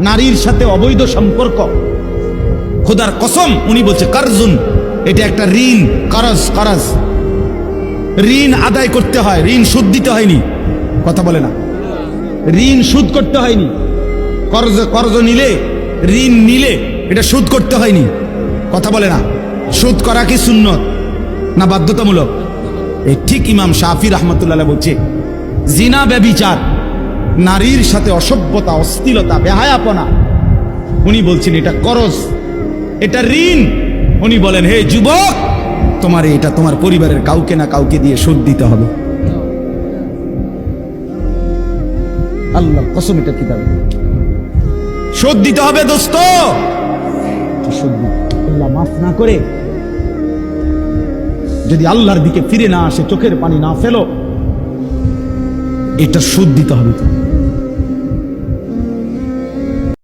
নারীর সাথে অবৈধ সম্পর্ক, খোদার কসম উনি বলছে কারজুন, এটা একটা ঋণ, কারজ, কারজ, ঋণ আদায় করতে হয়, ঋণ সুদ দিতে হয়নি, কথা বলে না, ঋণ সুদ করতে হয়নি, কর্জ নিলে, ঋণ নিলে এটা সুদ করতে হয়নি, কথা বলে না। সুদ করা কি সুন্নত না বাধ্যতামূলক? এই ঠিক ইমাম শাফি রহমতুল্লাহ বলছে জিনা ব্যভিচার, নারীর সাথে অসভ্যতা, অশ্লীলতা, বেহায়াপনা, উনি বলছেন এটা করজ, এটা ঋণ। উনি বলেন হে যুবক, তোমার এটা তোমার পরিবারের কাউকে না কাউকে দিয়ে শোধ দিতে হবে। আল্লাহ কসম, এটা কিতাবে শোধ দিতে হবে দোস্ত। আল্লাহ মাফ না করে যদি আল্লাহর দিকে ফিরে না আসে, চোখের পানি না ফেলো, এটা শোধ দিতে হবে।